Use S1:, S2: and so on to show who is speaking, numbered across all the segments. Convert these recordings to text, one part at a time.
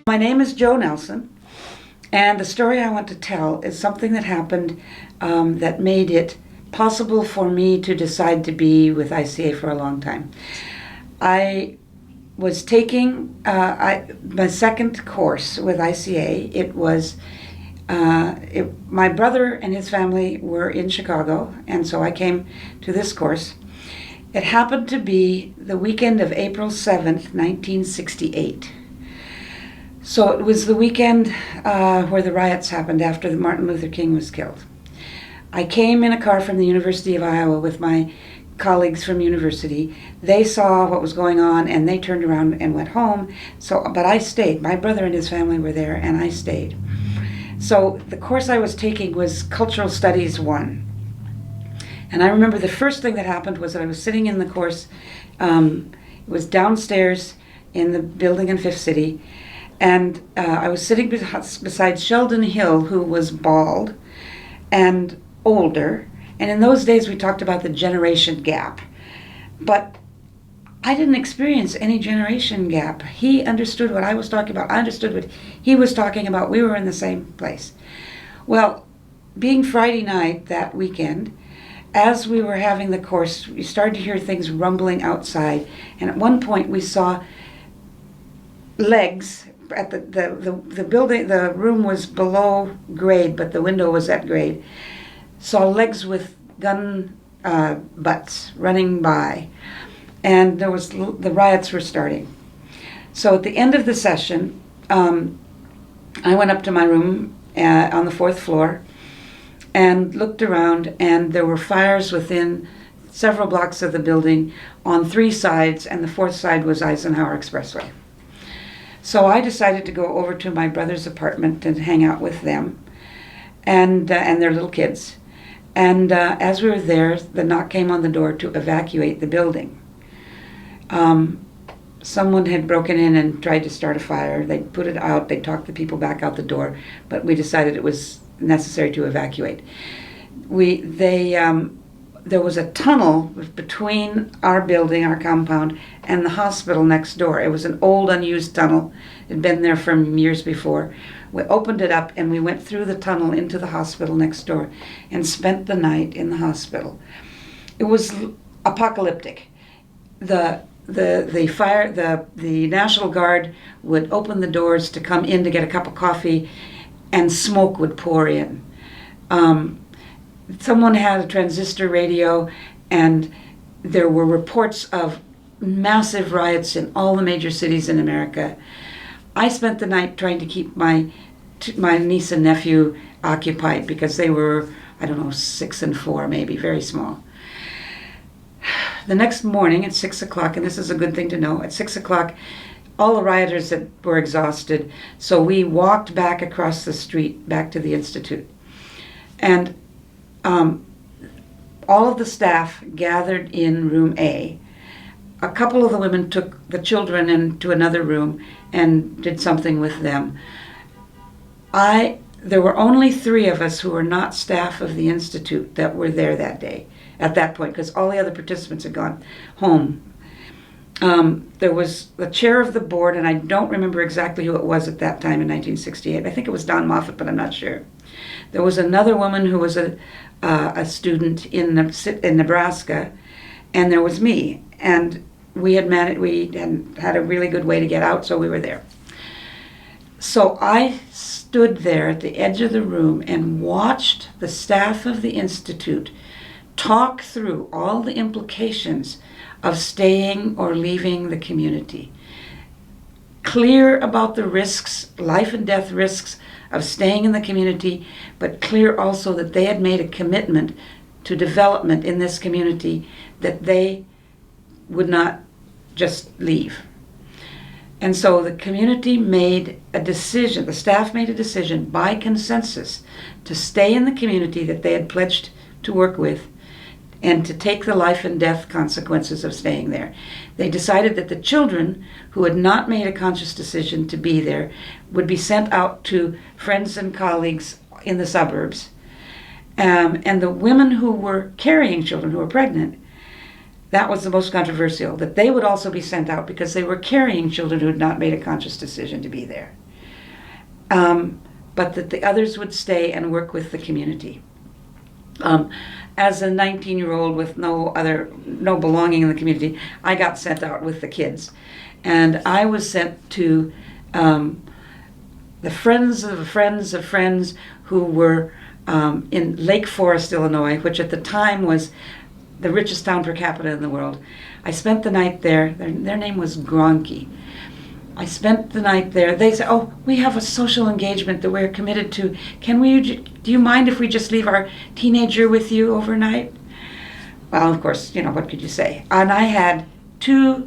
S1: My name is Jo Nelson, and the story I want to tell is something that happened that made it possible for me to decide to be with ICA for a long time. I was taking my second course with ICA. My brother and his family were in Chicago, and so I came to this course. It happened to be the weekend of April 7th, 1968. So it was the weekend where the riots happened after Martin Luther King was killed. I came in a car from the University of Iowa with my colleagues from university. They saw what was going on and they turned around and went home. But I stayed. My brother and his family were there and I stayed. So the course I was taking was Cultural Studies 1. And I remember the first thing that happened was that I was sitting in the course. It was downstairs in the building in Fifth City. And I was sitting beside Sheldon Hill, who was bald and older. And in those days, we talked about the generation gap. But I didn't experience any generation gap. He understood what I was talking about. I understood what he was talking about. We were in the same place. Well, being Friday night that weekend, as we were having the course, we started to hear things rumbling outside. And at one point, we saw legs. At the building, the room was below grade, but the window was at grade. Saw legs with gun butts running by, and the riots were starting. So at the end of the session, I went up to my room on the 4th floor and looked around, and there were fires within several blocks of the building on 3 sides, and the 4th side was Eisenhower Expressway. So I decided to go over to my brother's apartment and hang out with them and their little kids. And as we were there, the knock came on the door to evacuate the building. Someone had broken in and tried to start a fire. They put it out. They talked the people back out the door, but we decided it was necessary to evacuate. There was a tunnel between our building, our compound, and the hospital next door. It was an old, unused tunnel. It had been there from years before. We opened it up and we went through the tunnel into the hospital next door and spent the night in the hospital. It was apocalyptic. The National Guard would open the doors to come in to get a cup of coffee, and smoke would pour in. Someone had a transistor radio, and there were reports of massive riots in all the major cities in America. I spent the night trying to keep my niece and nephew occupied because they were, 6 and 4 maybe, very small. The next morning at 6 o'clock, and this is a good thing to know, at 6 o'clock, all the rioters were exhausted, so we walked back across the street back to the Institute. And all of the staff gathered in room A. A couple of the women took the children into another room and did something with them. There were only 3 of us who were not staff of the Institute that were there that day, at that point, because all the other participants had gone home. There was the chair of the board, and I don't remember exactly who it was at that time in 1968. I think it was Don Moffat, but I'm not sure. There was another woman who was a student in Nebraska, and there was me. And we had had a really good way to get out, so we were there. So I stood there at the edge of the room and watched the staff of the Institute talk through all the implications of staying or leaving the community. Clear about the risks, life and death risks of staying in the community, but clear also that they had made a commitment to development in this community, that they would not just leave. And so the community made a decision, the staff made a decision by consensus to stay in the community that they had pledged to work with and to take the life and death consequences of staying there. They decided that the children who had not made a conscious decision to be there would be sent out to friends and colleagues in the suburbs. And the women who were carrying children, who were pregnant, that was the most controversial, that they would also be sent out because they were carrying children who had not made a conscious decision to be there. but that the others would stay and work with the community. As a 19-year-old with no belonging in the community, I got sent out with the kids. And I was sent to the friends of friends of friends who were in Lake Forest, Illinois, which at the time was the richest town per capita in the world. I spent the night there. Their name was Gronky. I spent the night there. They said, "Oh, we have a social engagement that we're committed to. Do you mind if we just leave our teenager with you overnight?" Well, of course, what could you say? And I had two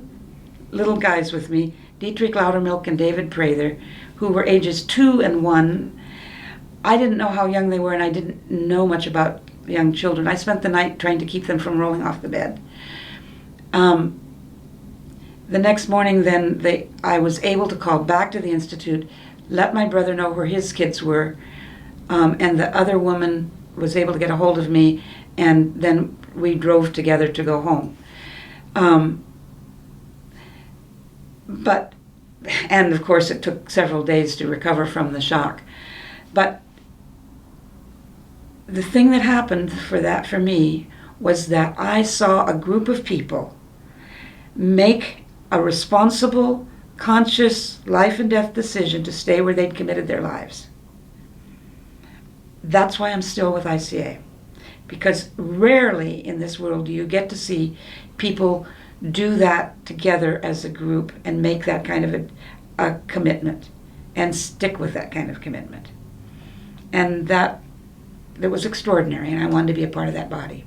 S1: little guys with me, Dietrich Loudermilk and David Prather, who were ages 2 and 1. I didn't know how young they were, and I didn't know much about young children. I spent the night trying to keep them from rolling off the bed. The next morning, then, I was able to call back to the Institute, let my brother know where his kids were, and the other woman was able to get a hold of me, and then we drove together to go home. And of course, it took several days to recover from the shock. But the thing that happened for me was that I saw a group of people make a responsible, conscious, life and death decision to stay where they'd committed their lives. That's why I'm still with ICA. Because rarely in this world do you get to see people do that together as a group and make that kind of a commitment and stick with that kind of commitment. And that was extraordinary, and I wanted to be a part of that body.